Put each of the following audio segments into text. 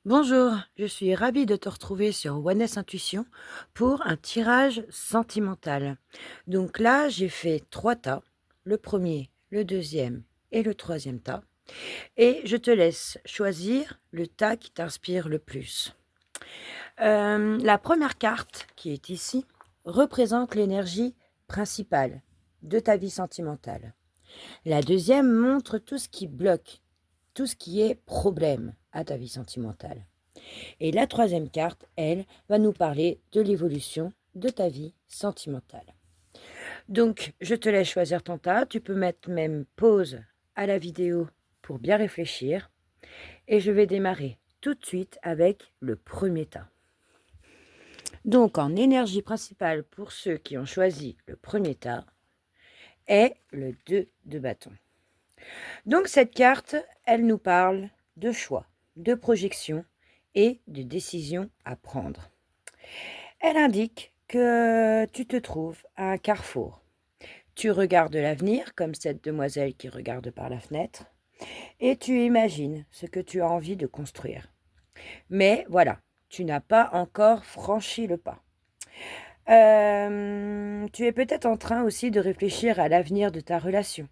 Bonjour, je suis ravie de te retrouver sur Oneness Intuition pour un tirage sentimental. Donc là, j'ai fait 3 tas, le premier, le deuxième et le troisième tas. Et je te laisse choisir le tas qui t'inspire le plus. La première carte, qui est ici, représente l'énergie principale de ta vie sentimentale. La deuxième montre tout ce qui bloque, tout ce qui est problème à ta vie sentimentale. Et la troisième carte, elle, va nous parler de l'évolution de ta vie sentimentale. Donc, je te laisse choisir ton tas. Tu peux mettre même pause à la vidéo pour bien réfléchir. Et je vais démarrer tout de suite avec le premier tas. Donc, en énergie principale pour ceux qui ont choisi le premier tas, est le 2 de bâton. Donc, cette carte, elle nous parle de choix, de projection et de décision à prendre. Elle indique que tu te trouves à un carrefour. Tu regardes l'avenir, comme cette demoiselle qui regarde par la fenêtre, et tu imagines ce que tu as envie de construire. Mais voilà, tu n'as pas encore franchi le pas. Tu es peut-être en train aussi de réfléchir à l'avenir de ta relation.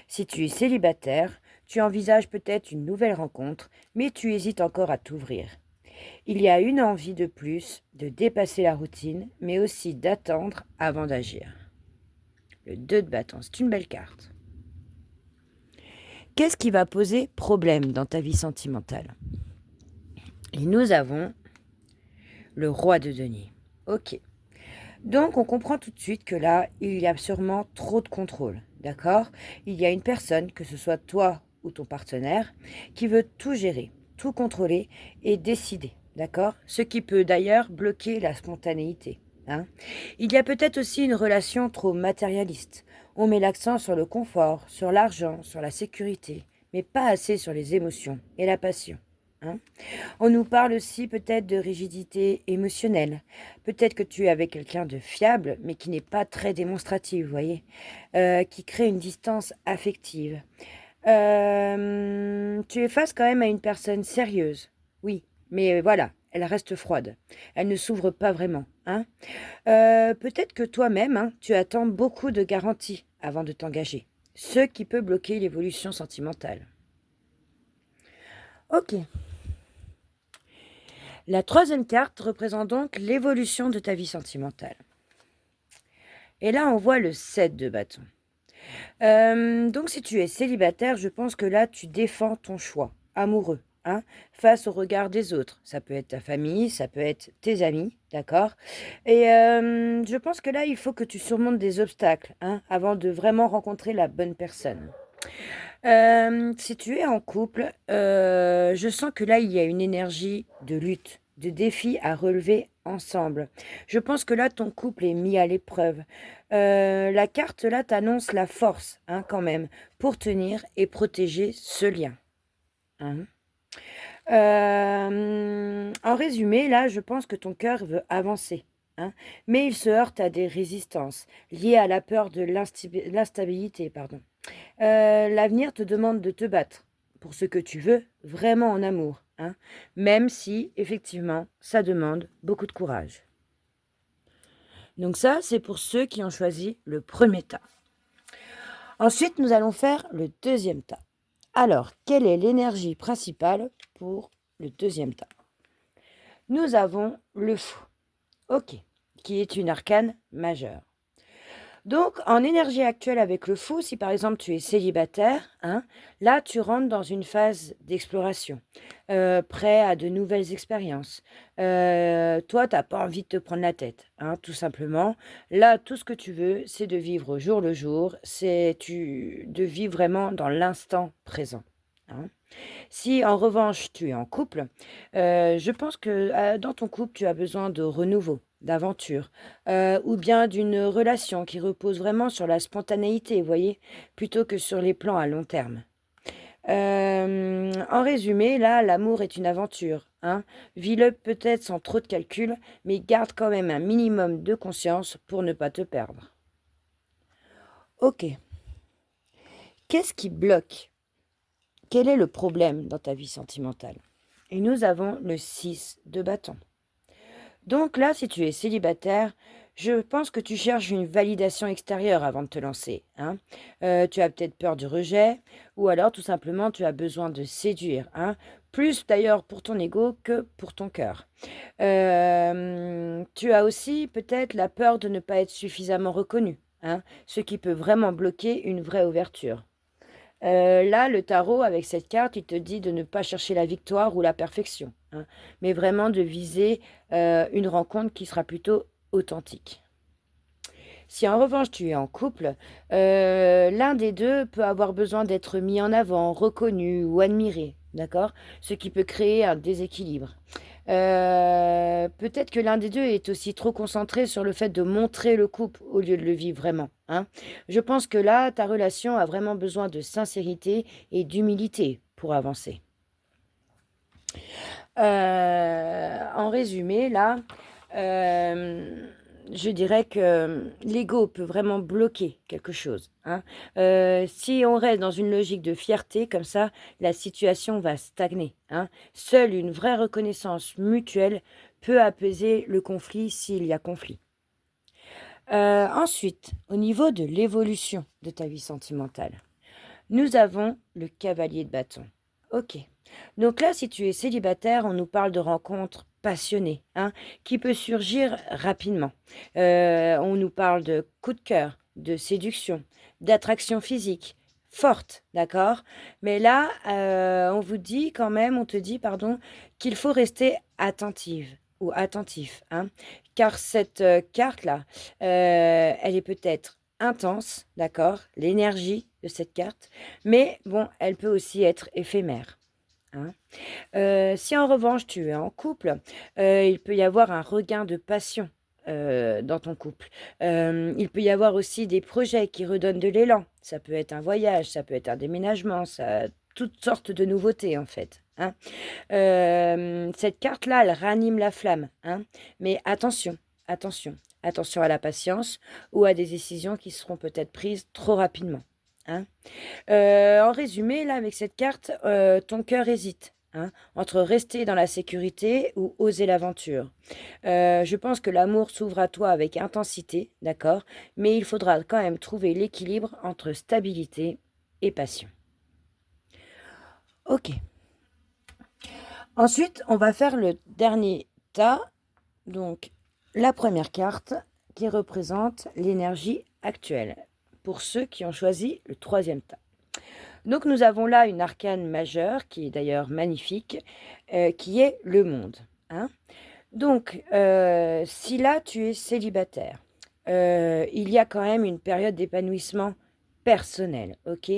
Si tu es célibataire, tu envisages peut-être une nouvelle rencontre, mais tu hésites encore à t'ouvrir. Il y a une envie de plus, de dépasser la routine, mais aussi d'attendre avant d'agir. Le 2 de bâton, c'est une belle carte. Qu'est-ce qui va poser problème dans ta vie sentimentale? Et nous avons le roi de denier. Ok. Donc on comprend tout de suite que là, il y a sûrement trop de contrôle. D'accord? Il y a une personne, que ce soit toi ou ton partenaire, qui veut tout gérer, tout contrôler et décider. D'accord? Ce qui peut d'ailleurs bloquer la spontanéité. Hein? Il y a peut-être aussi une relation trop matérialiste. On met l'accent sur le confort, sur l'argent, sur la sécurité, mais pas assez sur les émotions et la passion. Hein? On nous parle aussi peut-être de rigidité émotionnelle. Peut-être que tu es avec quelqu'un de fiable, mais qui n'est pas très démonstratif, vous voyez, qui crée une distance affective. Tu es face quand même à une personne sérieuse, oui, mais voilà, elle reste froide. Elle ne s'ouvre pas vraiment. Hein. Peut-être que toi-même, hein, tu attends beaucoup de garanties avant de t'engager, ce qui peut bloquer l'évolution sentimentale. Ok. La troisième carte représente donc l'évolution de ta vie sentimentale. Et là, on voit le 7 de bâton. Donc, si tu es célibataire, je pense que là, tu défends ton choix amoureux, hein, face au regard des autres. Ça peut être ta famille, ça peut être tes amis, d'accord? Et je pense que là, il faut que tu surmontes des obstacles, hein, avant de vraiment rencontrer la bonne personne. Si tu es en couple, je sens que là, il y a une énergie de lutte, de défi à relever ensemble. Je pense que là, ton couple est mis à l'épreuve. La carte là t'annonce la force, hein, quand même, pour tenir et protéger ce lien. Hein. En résumé, là, je pense que ton cœur veut avancer, hein, mais il se heurte à des résistances liées à la peur de l'instabilité, pardon. L'avenir te demande de te battre pour ce que tu veux vraiment en amour, hein, même si, effectivement, ça demande beaucoup de courage. Donc ça, c'est pour ceux qui ont choisi le premier tas. Ensuite, nous allons faire le deuxième tas. Alors, quelle est l'énergie principale pour le deuxième tas? Nous avons le fou, ok, qui est une arcane majeure. Donc, en énergie actuelle avec le fou, si par exemple tu es célibataire, hein, là tu rentres dans une phase d'exploration, prêt à de nouvelles expériences. Toi, tu n'as pas envie de te prendre la tête, hein, tout simplement. Là, tout ce que tu veux, c'est de vivre au jour le jour, de vivre vraiment dans l'instant présent. Hein. Si en revanche tu es en couple, je pense que dans ton couple, tu as besoin de renouveau, d'aventure, ou bien d'une relation qui repose vraiment sur la spontanéité, vous voyez, plutôt que sur les plans à long terme. En résumé, là, l'amour est une aventure. Hein. Vis-le peut-être sans trop de calcul, mais garde quand même un minimum de conscience pour ne pas te perdre. Ok. Qu'est-ce qui bloque? Quel est le problème dans ta vie sentimentale? et nous avons le 6 de bâton. Donc là, si tu es célibataire, je pense que tu cherches une validation extérieure avant de te lancer, hein. Tu as peut-être peur du rejet ou alors tout simplement tu as besoin de séduire, hein. Plus d'ailleurs pour ton ego que pour ton cœur. Tu as aussi peut-être la peur de ne pas être suffisamment reconnu, hein, ce qui peut vraiment bloquer une vraie ouverture. Là, le tarot, avec cette carte, il te dit de ne pas chercher la victoire ou la perfection, hein, mais vraiment de viser, une rencontre qui sera plutôt authentique. Si en revanche tu es en couple, l'un des 2 peut avoir besoin d'être mis en avant, reconnu ou admiré, d'accord? Ce qui peut créer un déséquilibre. Peut-être que l'un des 2 est aussi trop concentré sur le fait de montrer le couple au lieu de le vivre vraiment, hein. Je pense que là, ta relation a vraiment besoin de sincérité et d'humilité pour avancer. En résumé, là, hem, je dirais que l'ego peut vraiment bloquer quelque chose, hein. Si on reste dans une logique de fierté comme ça, la situation va stagner, hein. Seule une vraie reconnaissance mutuelle peut apaiser le conflit s'il y a conflit. Ensuite, au niveau de l'évolution de ta vie sentimentale, nous avons le cavalier de bâton. OK. Donc là, si tu es célibataire, on nous parle de rencontres passionnées, hein, qui peut surgir rapidement. On nous parle de coup de cœur, de séduction, d'attraction physique forte, d'accord? Mais là, on te dit, pardon, qu'il faut rester attentive ou attentif, hein, car cette carte-là, elle est peut-être intense, d'accord? L'énergie de cette carte, mais bon, elle peut aussi être éphémère, hein. Si en revanche tu es en couple, il peut y avoir un regain de passion, dans ton couple. Il peut y avoir aussi des projets qui redonnent de l'élan. Ça peut être un voyage, ça peut être un déménagement, ça toutes sortes de nouveautés en fait, hein. Cette carte-là, elle ranime la flamme, hein, mais attention, attention, attention à la patience ou à des décisions qui seront peut-être prises trop rapidement, hein. En résumé, là, avec cette carte, ton cœur hésite, hein, entre rester dans la sécurité ou oser l'aventure. Je pense que l'amour s'ouvre à toi avec intensité, d'accord? Mais il faudra quand même trouver l'équilibre entre stabilité et passion. OK. Ensuite, on va faire le dernier tas, donc la première carte qui représente l'énergie actuelle, pour ceux qui ont choisi le troisième tas. Donc nous avons là une arcane majeure, qui est d'ailleurs magnifique, qui est le monde, hein. Donc, si là tu es célibataire, il y a quand même une période d'épanouissement personnel, OK?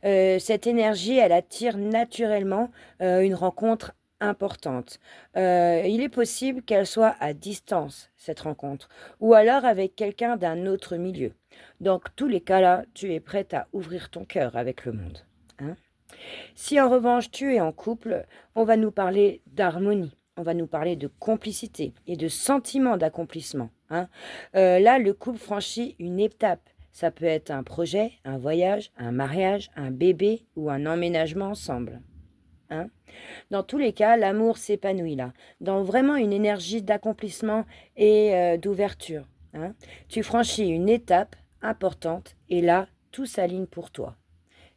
Cette énergie, elle attire naturellement, une rencontre importante. Il est possible qu'elle soit à distance, cette rencontre, ou alors avec quelqu'un d'un autre milieu. Dans tous les cas-là, tu es prête à ouvrir ton cœur avec le monde, hein? Si en revanche tu es en couple, on va nous parler d'harmonie, on va nous parler de complicité et de sentiment d'accomplissement, hein. Là, le couple franchit une étape. Ça peut être un projet, un voyage, un mariage, un bébé ou un emménagement ensemble, hein. Dans tous les cas, l'amour s'épanouit là, dans vraiment une énergie d'accomplissement et d'ouverture, hein. Tu franchis une étape importante et là, tout s'aligne pour toi.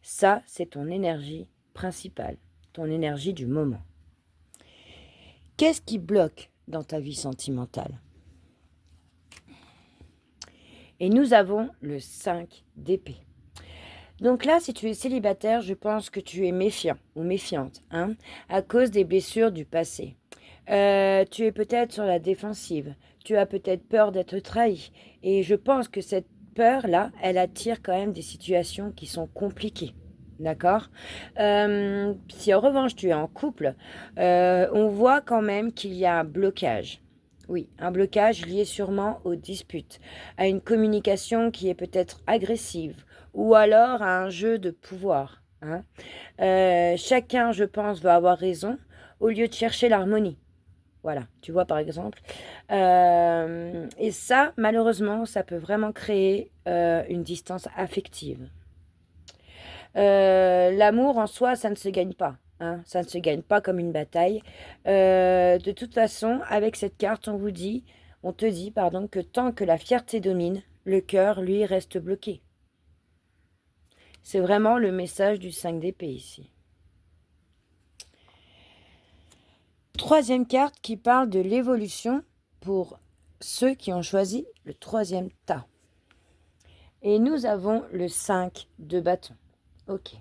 Ça, c'est ton énergie principale, ton énergie du moment. Qu'est-ce qui bloque dans ta vie sentimentale? Et nous avons le 5 d'épée. Donc là, si tu es célibataire, je pense que tu es méfiant ou méfiante, hein, à cause des blessures du passé. Tu es peut-être sur la défensive, tu as peut-être peur d'être trahi. Et je pense que cette peur-là, elle attire quand même des situations qui sont compliquées. D'accord? Si en revanche tu es en couple, on voit quand même qu'il y a un blocage. Oui, un blocage lié sûrement aux disputes, à une communication qui est peut-être agressive, ou alors à un jeu de pouvoir, hein. Chacun, je pense, va avoir raison au lieu de chercher l'harmonie. Voilà, tu vois par exemple. Et ça, malheureusement, ça peut vraiment créer une distance affective. L'amour en soi, ça ne se gagne pas, hein, ça ne se gagne pas comme une bataille. De toute façon, avec cette carte, on te dit, pardon, que tant que la fierté domine, le cœur, lui, reste bloqué. C'est vraiment le message du 5 d'épée ici. Troisième carte qui parle de l'évolution pour ceux qui ont choisi le troisième tas. Et nous avons le 5 de bâton. Ok.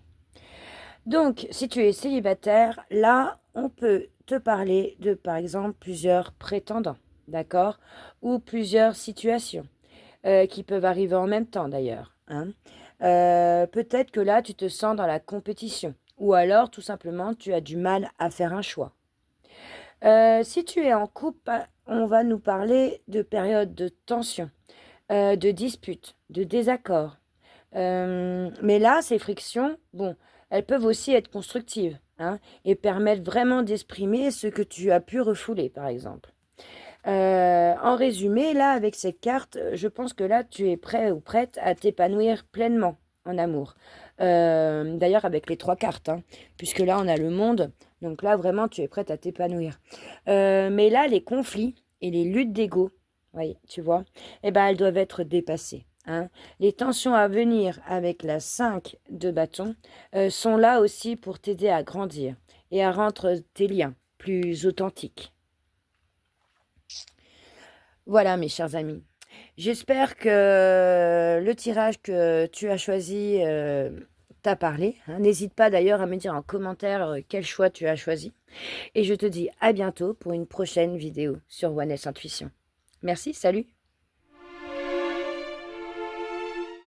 Donc, si tu es célibataire, là, on peut te parler de, par exemple, plusieurs prétendants, d'accord? Ou plusieurs situations qui peuvent arriver en même temps, d'ailleurs, hein. Peut-être que là, tu te sens dans la compétition. Ou alors, tout simplement, tu as du mal à faire un choix. Si tu es en couple, on va nous parler de périodes de tension, de disputes, de désaccords. Mais là, ces frictions, bon, elles peuvent aussi être constructives, hein, et permettre vraiment d'exprimer ce que tu as pu refouler, par exemple. En résumé, là, avec cette carte, je pense que là, tu es prêt ou prête à t'épanouir pleinement en amour. D'ailleurs, avec les 3 cartes, hein, puisque là, on a le monde. Donc là, vraiment, tu es prête à t'épanouir. Mais là, les conflits et les luttes d'ego, oui, tu vois, eh ben, elles doivent être dépassées, hein. Les tensions à venir avec la 5 de bâton sont là aussi pour t'aider à grandir et à rendre tes liens plus authentiques. Voilà, mes chers amis. J'espère que le tirage que tu as choisi t'a parlé, hein. N'hésite pas d'ailleurs à me dire en commentaire quel choix tu as choisi. Et je te dis à bientôt pour une prochaine vidéo sur One S Intuition. Merci, salut!